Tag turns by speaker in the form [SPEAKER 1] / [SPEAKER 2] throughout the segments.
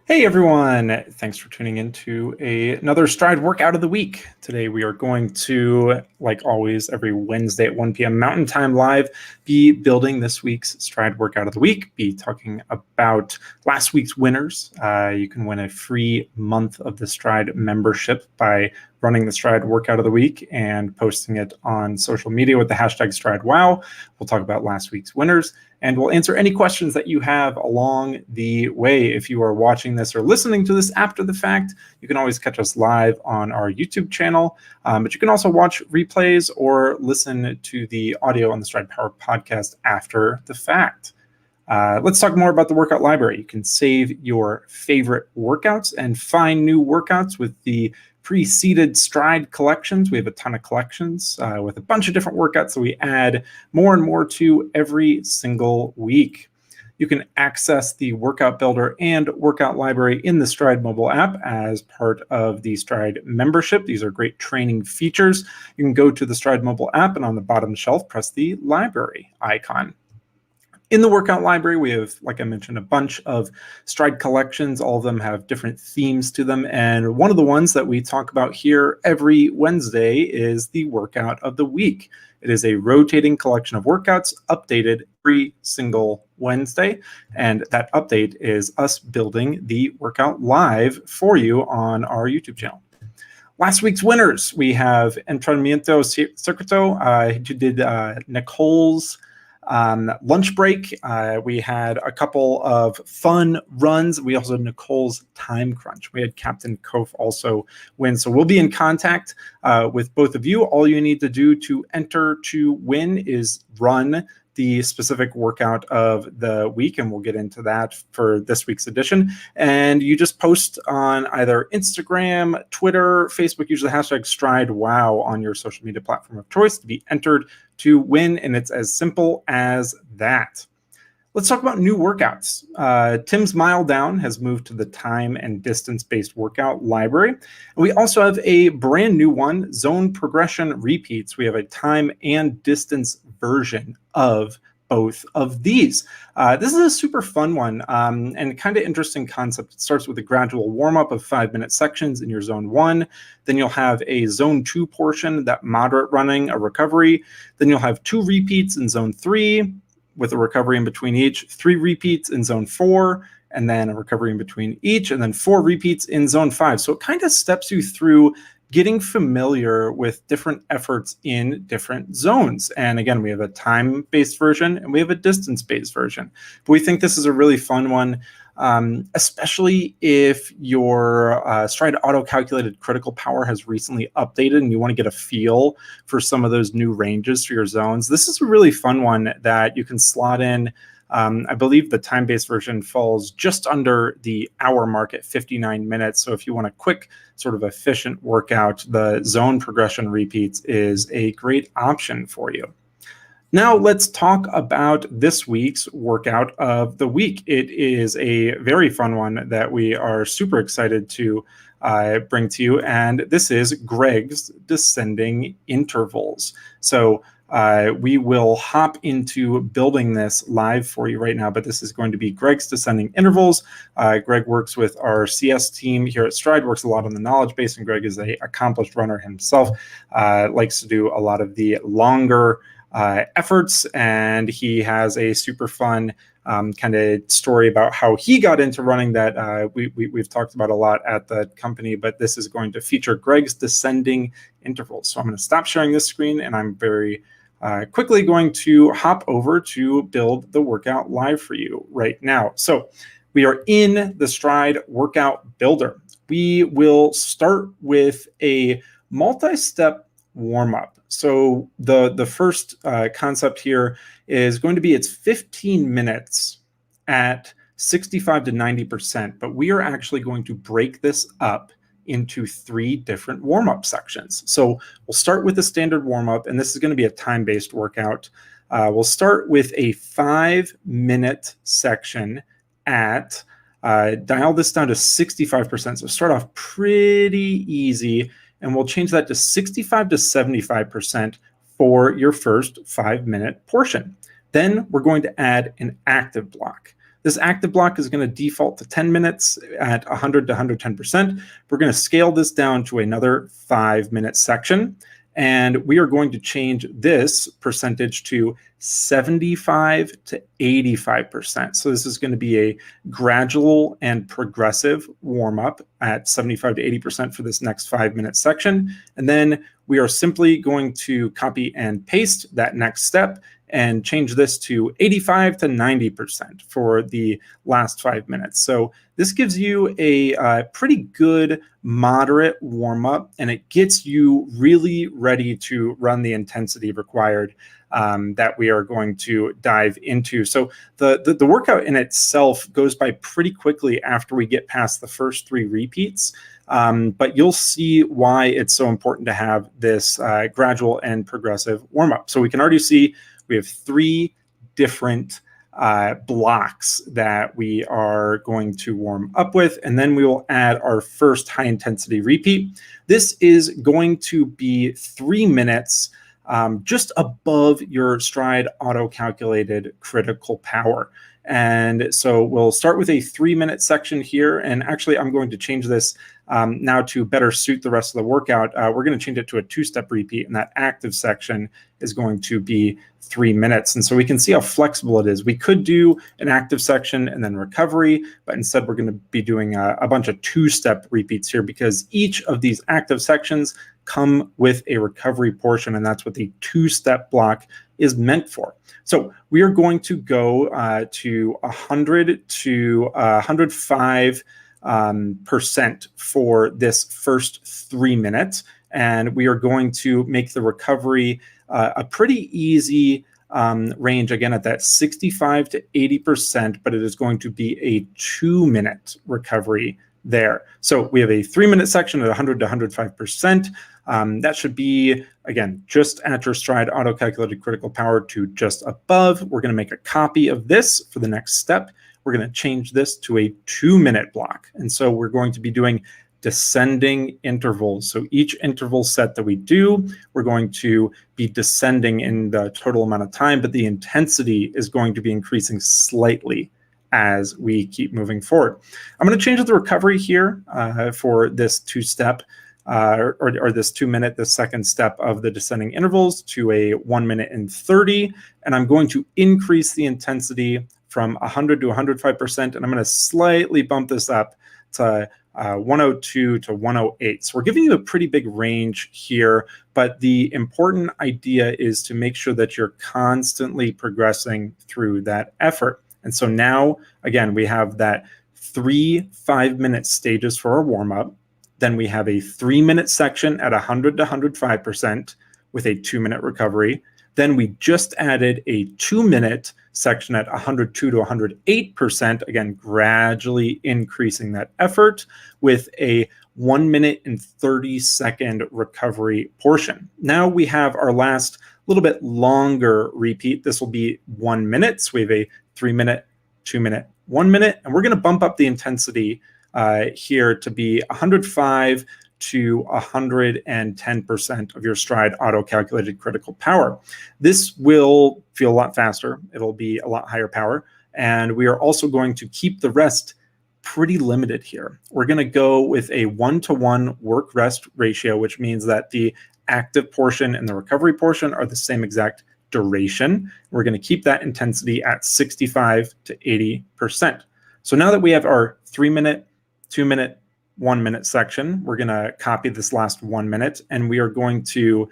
[SPEAKER 1] Hey everyone, thanks for tuning in to another Stryd workout of the week. Today we are going to, like always, every Wednesday at 1 p.m. Mountain Time live, be building this week's Stryd workout of the week, be talking about last week's winners. You can win a free month of the Stryd membership by running the Stryd workout of the week and posting it on social media with the hashtag StrydWow. We'll talk about last week's winners, and we'll answer any questions that you have along the way. If you are watching this or listening to this after the fact, you can always catch us live on our YouTube channel, but you can also watch replays or listen to the audio on the Stryd Power podcast after the fact. Let's talk more about the workout library. You can save your favorite workouts and find new workouts with the pre-seeded Stryd collections. We have a ton of collections with a bunch of different workouts that we add more and more to every single week. You can access the workout builder and workout library in the Stryd mobile app as part of the Stryd membership. These are great training features. You can go to the Stryd mobile app and on the bottom shelf, press the library icon. In the workout library, we have, like I mentioned, a bunch of Stryd collections. All of them have different themes to them. And one of the ones that we talk about here every Wednesday is the workout of the week. It is a rotating collection of workouts updated every single Wednesday. And that update is us building the workout live for you on our YouTube channel. Last week's winners, we have Entrenamiento Circuito, who did Nicole's lunch break. We had a couple of fun runs. We also had Nicole's time crunch. We had Captain Kof also win. So we'll be in contact with both of you. All you need to do to enter to win is run the specific workout of the week, and we'll get into that for this week's edition. And you just post on either Instagram, Twitter, Facebook, use the hashtag StrydWow on your social media platform of choice to be entered to win, and it's as simple as that. Let's talk about new workouts. Tim's Mile Down has moved to the time and distance-based workout library. And we also have a brand new one, Zone Progression Repeats. We have a time and distance version of both of these. This is a super fun one and kind of interesting concept. It starts with a gradual warm-up of 5-minute sections in your zone 1. Then you'll have a zone 2 portion, that moderate running, a recovery. Then you'll have 2 repeats in zone 3 with a recovery in between each, 3 repeats in zone 4, and then a recovery in between each, and then 4 repeats in zone 5. So it kind of steps you through getting familiar with different efforts in different zones. And again, we have a time-based version and we have a distance-based version. But we think this is a really fun one, especially if your Stryd auto-calculated critical power has recently updated and you want to get a feel for some of those new ranges for your zones. This is a really fun one that you can slot in. I believe the time-based version falls just under the hour mark at 59 minutes. So if you want a quick, sort of efficient workout, the zone progression repeats is a great option for you. Now let's talk about this week's workout of the week. It is a very fun one that we are super excited to bring to you, and this is Greg's descending intervals. So we will hop into building this live for you right now, but this is going to be Greg's descending intervals. Greg works with our CS team here at Stryd, works a lot on the knowledge base, and Greg is an accomplished runner himself, likes to do a lot of the longer efforts, and he has a super fun kind of story about how he got into running that we've talked about a lot at the company, but this is going to feature Greg's descending intervals. So I'm going to stop sharing this screen, and I'm very quickly going to hop over to build the workout live for you right now. So we are in the Stryd workout builder. We will start with a multi-step warm-up. So the first concept here is going to be it's 15 minutes at 65 to 90%, but we are actually going to break this up into 3 different warm-up sections. So we'll start with the standard warm-up, and this is going to be a time-based workout. We'll start with a 5-minute section at, dial this down to 65%. So start off pretty easy, and we'll change that to 65 to 75% for your first 5-minute portion. Then we're going to add an active block. This active block is going to default to 10 minutes at 100 to 110%. We're going to scale this down to another 5-minute section. And we are going to change this percentage to 75 to 85%. So this is going to be a gradual and progressive warm-up at 75 to 80% for this next 5-minute section. And then we are simply going to copy and paste that next step and change this to 85 to 90% for the last 5 minutes. So this gives you a pretty good moderate warm-up, and it gets you really ready to run the intensity required that we are going to dive into. So the workout in itself goes by pretty quickly after we get past the first 3 repeats. But you'll see why it's so important to have this gradual and progressive warm-up. So we can already see we have 3 different blocks that we are going to warm up with, and then we will add our first high intensity repeat. This is going to be 3 minutes just above your Stryd auto-calculated critical power. And so we'll start with a 3-minute section here. And actually, I'm going to change this now to better suit the rest of the workout. We're going to change it to a 2-step repeat, and that active section is going to be 3 minutes. And so we can see how flexible it is. We could do an active section and then recovery, but instead we're going to be doing a bunch of 2-step repeats here because each of these active sections come with a recovery portion, and that's what the 2-step block is meant for. So we are going to go to 100 to 105% for this first 3 minutes, and we are going to make the recovery a pretty easy range, again at that 65 to 80%, but it is going to be a 2-minute recovery there. So we have a 3-minute section at 100 to 105%. That should be, again, just at your Stryd auto-calculated critical power to just above. We're going to make a copy of this for the next step. We're going to change this to a 2-minute block. And so we're going to be doing descending intervals. So each interval set that we do, we're going to be descending in the total amount of time, but the intensity is going to be increasing slightly as we keep moving forward. I'm going to change the recovery here for this 2-step or this 2-minute, the second step of the descending intervals to a 1 minute and 30. And I'm going to increase the intensity from 100 to 105%. And I'm going to slightly bump this up to 102 to 108. So we're giving you a pretty big range here, but the important idea is to make sure that you're constantly progressing through that effort. And so now, again, we have that 3 5-minute stages for our warm-up. Then we have a 3-minute section at 100 to 105% with a 2-minute recovery. Then we just added a 2-minute section at 102 to 108%, again, gradually increasing that effort with a 1 minute and 30-second recovery portion. Now we have our last little bit longer repeat. This will be 1 minute. So we have a 3-minute, 2-minute, 1 minute, and we're going to bump up the intensity here to be 105 to 110% of your Stryd auto-calculated critical power. This will feel a lot faster. It'll be a lot higher power. And we are also going to keep the rest pretty limited here. We're going to go with a 1-to-1 work-rest ratio, which means that the active portion and the recovery portion are the same exact duration. We're going to keep that intensity at 65 to 80%. So now that we have our 3-minute, 2-minute, 1-minute section, we're going to copy this last 1 minute, and we are going to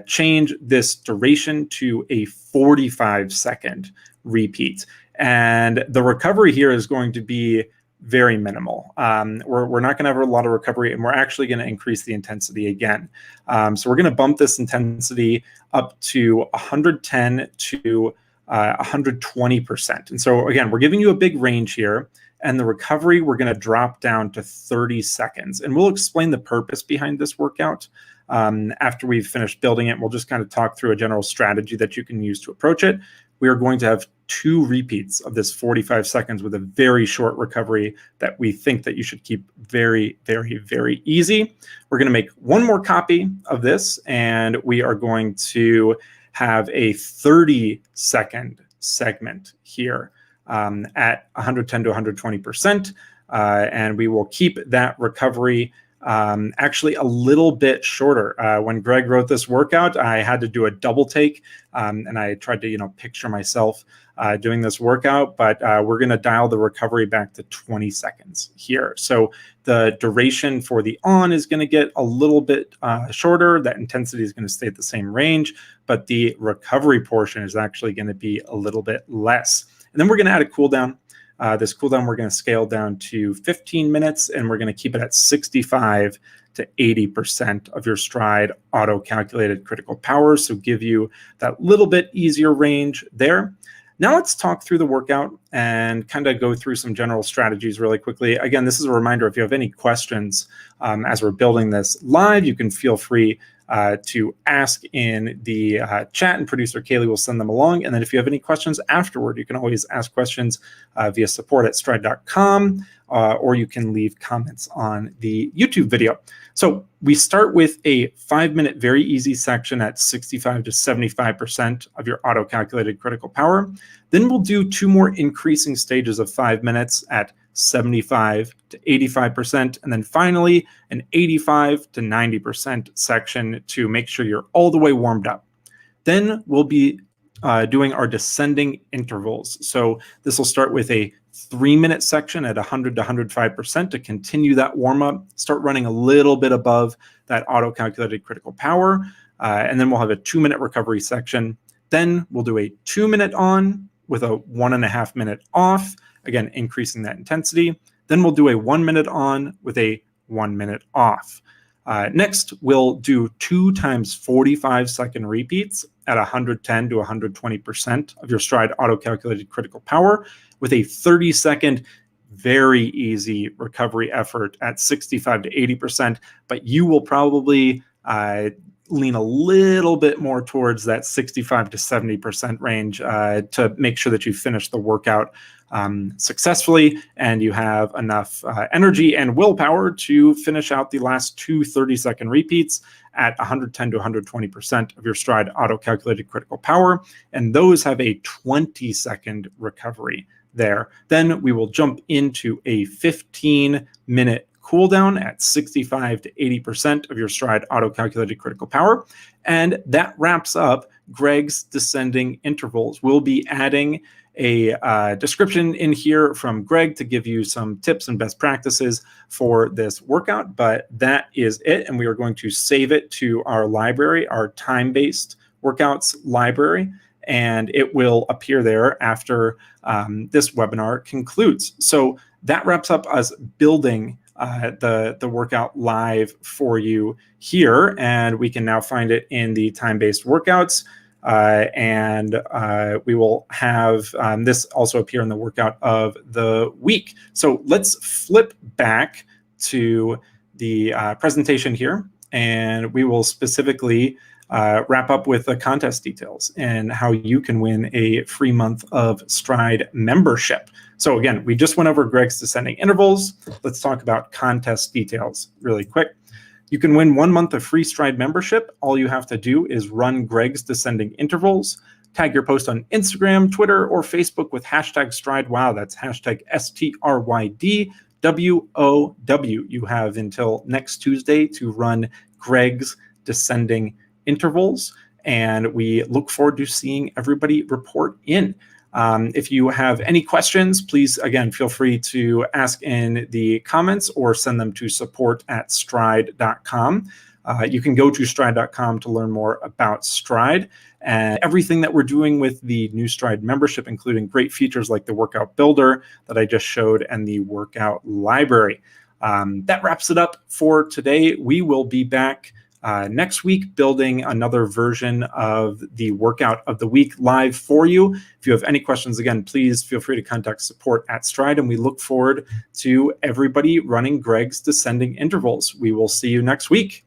[SPEAKER 1] change this duration to a 45-second repeat. And the recovery here is going to be very minimal. We're not going to have a lot of recovery, and we're actually going to increase the intensity again. So we're going to bump this intensity up to 110 to 120%. And so again, we're giving you a big range here. And the recovery, we're going to drop down to 30 seconds. And we'll explain the purpose behind this workout after we've finished building it. We'll just kind of talk through a general strategy that you can use to approach it. We are going to have 2 repeats of this 45 seconds with a very short recovery that we think that you should keep very, very, very easy. We're going to make one more copy of this, and we are going to have a 30-second segment here. at 110 to 120%. And we will keep that recovery actually a little bit shorter. When Greg wrote this workout, I had to do a double take, and I tried to, picture myself doing this workout, but we're going to dial the recovery back to 20 seconds here. So the duration for the on is going to get a little bit shorter. That intensity is going to stay at the same range, but the recovery portion is actually going to be a little bit less. And then we're going to add a cooldown. This cooldown we're going to scale down to 15 minutes, and we're going to keep it at 65 to 80% of your Stryd auto-calculated critical power, so give you that little bit easier range there. Now let's talk through the workout and kind of go through some general strategies really quickly. Again, this is a reminder, if you have any questions as we're building this live, you can feel free to ask in the chat, and producer Kaylee will send them along. And then if you have any questions afterward, you can always ask questions via support@stryd.com, or you can leave comments on the YouTube video. So we start with a 5-minute, very easy section at 65 to 75% of your auto-calculated critical power. Then we'll do 2 more increasing stages of 5 minutes at 75 to 85%, and then finally an 85 to 90% section to make sure you're all the way warmed up. Then we'll be doing our descending intervals. So this will start with a 3-minute section at 100 to 105% to continue that warm up, start running a little bit above that auto-calculated critical power, and then we'll have a 2-minute recovery section. Then we'll do a 2-minute on with a 1.5 minute off, again, increasing that intensity. Then we'll do a 1-minute on with a 1 minute off. Next, we'll do 2 times 45-second repeats at 110 to 120% of your Stryd auto-calculated critical power with a 30-second, very easy recovery effort at 65 to 80%, but you will probably lean a little bit more towards that 65 to 70% range to make sure that you finish the workout successfully and you have enough energy and willpower to finish out the last 2 30-second repeats at 110 to 120% of your Stryd auto-calculated critical power, and those have a 20-second recovery there. Then we will jump into a 15-minute cooldown at 65 to 80% of your Stryd auto-calculated critical power. And that wraps up Greg's descending intervals. We'll be adding a description in here from Greg to give you some tips and best practices for this workout, but that is it. And we are going to save it to our library, our time-based workouts library, and it will appear there after this webinar concludes. So that wraps up us building the workout live for you here, and we can now find it in the time-based workouts, and we will have this also appear in the workout of the week. So let's flip back to the presentation here, and we will specifically wrap up with the contest details and how you can win a free month of Stryd membership. So again, we just went over Greg's descending intervals. Let's talk about contest details really quick. You can win 1 month of free Stryd membership. All you have to do is run Greg's descending intervals, tag your post on Instagram, Twitter, or Facebook with hashtag StrydWow. That's hashtag STRYDWOW. You have until next Tuesday to run Greg's descending intervals, and we look forward to seeing everybody report in. If you have any questions, please, again, feel free to ask in the comments or send them to support@stryd.com. You can go to stryd.com to learn more about Stryd and everything that we're doing with the new Stryd membership, including great features like the workout builder that I just showed and the workout library. That wraps it up for today. We will be back next week building another version of the workout of the week live for you. If you have any questions, again, please feel free to contact support@Stryd, and we look forward to everybody running Greg's descending intervals. We will see you next week.